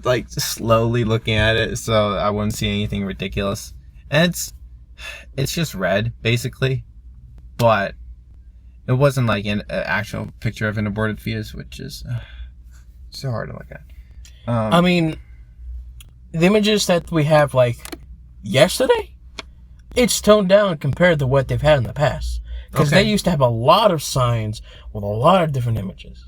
like slowly looking at it so I wouldn't see anything ridiculous. And it's just red basically, but it wasn't like an actual picture of an aborted fetus, which is so hard to look at. I mean, the images that we have like yesterday, it's toned down compared to what they've had in the past. Because they used to have a lot of signs with a lot of different images.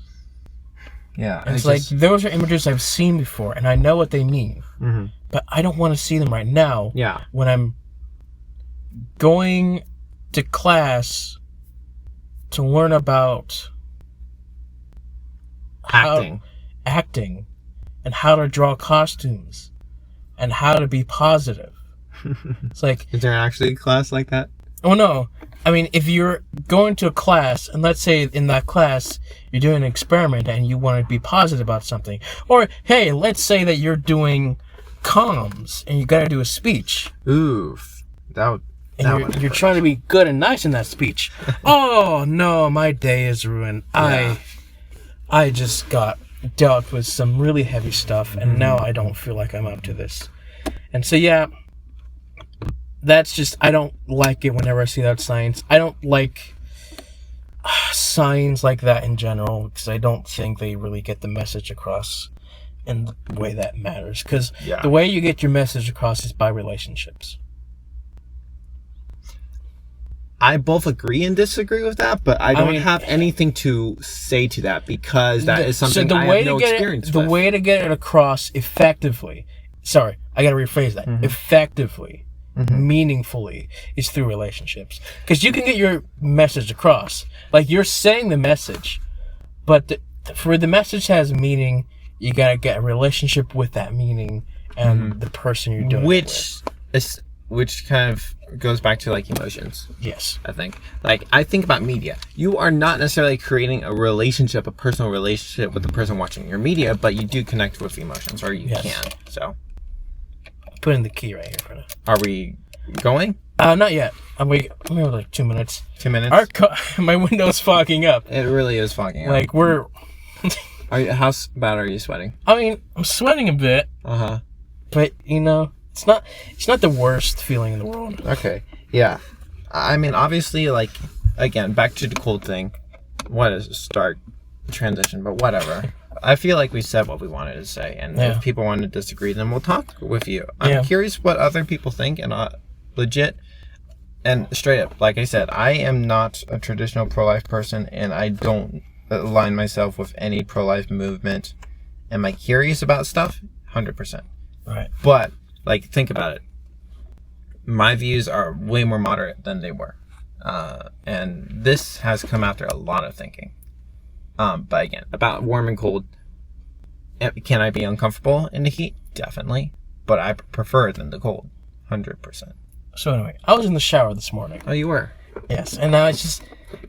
Yeah. And it's like, those are images I've seen before, and I know what they mean. Mm-hmm. But I don't want to see them right now. Yeah. When I'm going to class to learn about acting and how to draw costumes and how to be positive. It's like, is there actually a class like that? Oh no. I mean, if you're going to a class, and let's say in that class you're doing an experiment and you want to be positive about something, or hey, let's say that you're doing comms and you got to do a speech. Oof. You're trying to be good and nice in that speech. Oh no, my day is ruined. Yeah. I just got dealt with some really heavy stuff, and now I don't feel like I'm up to this. And so yeah, that's just, I don't like it whenever I see that signs. I don't like signs like that in general because I don't think they really get the message across in the way that matters. Because the way you get your message across is by relationships. I both agree and disagree with that, but I don't have anything to say to that because that is something I have no experience with. The way to get it across effectively, sorry, I gotta rephrase that, effectively, meaningfully, is through relationships. Because you can get your message across. Like, you're saying the message, but for the message to have meaning, you gotta get a relationship with that meaning and the person you're doing it with. Which kind of goes back to like emotions. Yes. I think. Like, I think about media. You are not necessarily creating a personal relationship with the person watching your media, but you do connect with emotions, or you can. So. Put in the key right here for now. Are we going? Not yet. I'm waiting. We have like 2 minutes. 2 minutes? My window's fogging up. It really is fogging up. Like, we're... How bad are you sweating? I mean, I'm sweating a bit. Uh-huh. But, you know, it's not the worst feeling in the world. Okay. Yeah. I mean, obviously, like, again, back to the cold thing. What is a stark transition, but whatever. I feel like we said what we wanted to say, and if people want to disagree, then we'll talk with you. I'm curious what other people think, and legit, and straight up, like I said, I am not a traditional pro-life person, and I don't align myself with any pro-life movement. Am I curious about stuff? 100%. Right. But, like, think about it. My views are way more moderate than they were. And this has come after a lot of thinking. But again, about warm and cold, can I be uncomfortable in the heat? Definitely. But I prefer it than the cold. 100%. So anyway, I was in the shower this morning. Oh, you were? Yes. And now it's just,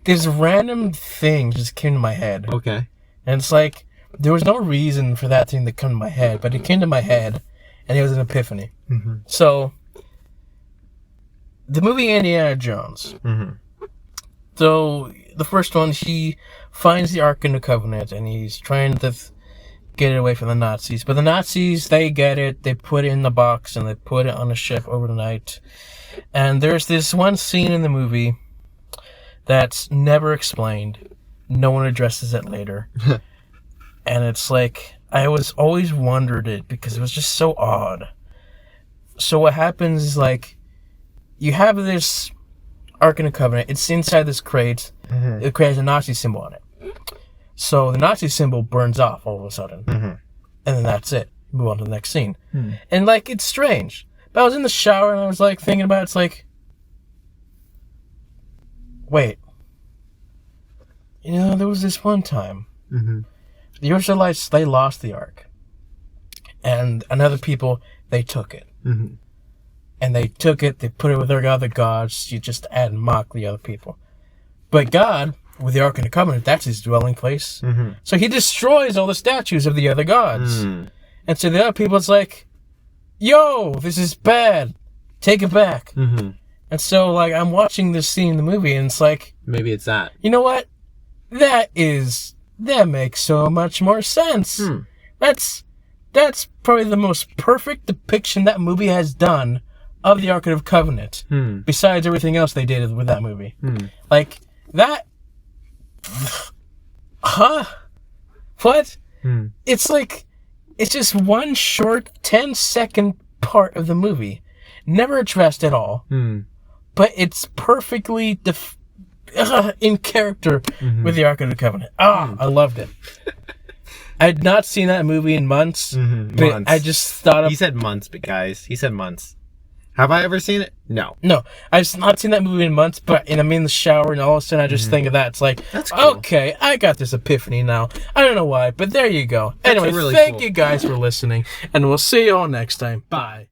this random thing just came to my head. Okay. And it's like, there was no reason for that thing to come to my head, but it came to my head, and it was an epiphany. Mm-hmm. So, the movie Indiana Jones. Mm-hmm. So, the first one, he finds the Ark in the Covenant, and he's trying to get it away from the Nazis. But the Nazis, they get it, they put it in the box, and they put it on a ship overnight. And there's this one scene in the movie that's never explained. No one addresses it later. And it's like, I was always wondered it because it was just so odd. So what happens is, like, you have this Ark of the Covenant. It's inside this crate. It creates a Nazi symbol on it. So the Nazi symbol burns off all of a sudden. And then that's it. Move on to the next scene. And, like, it's strange. But I was in the shower and I was, like, thinking about it. It's like, wait. You know, there was this one time. The Israelites, they lost the Ark. And another people, they took it. And they took it, they put it with their other gods, you just add and mock the other people. But God, with the Ark of the Covenant, that's his dwelling place. So he destroys all the statues of the other gods. And so the other people, it's like, yo, this is bad. Take it back. And so, like, I'm watching this scene in the movie, and it's like... Maybe it's that. You know what? That makes so much more sense. That's probably the most perfect depiction that movie has done of the Ark of the Covenant, besides everything else they did with that movie. Like, that... Huh? What? It's like... It's just one short 10-second part of the movie. Never addressed at all. But it's perfectly in character with the Ark of the Covenant. I loved it. I had not seen that movie in months. But I just thought of... He said months, but guys, he said months. Have I ever seen it? No. No, I've not seen that movie in months, but I'm in the shower and all of a sudden I just think of that. It's like, that's cool. Okay, I got this epiphany now. I don't know why, but there you go. That's Anyway, really thank cool. you guys for listening, and we'll see you all next time. Bye.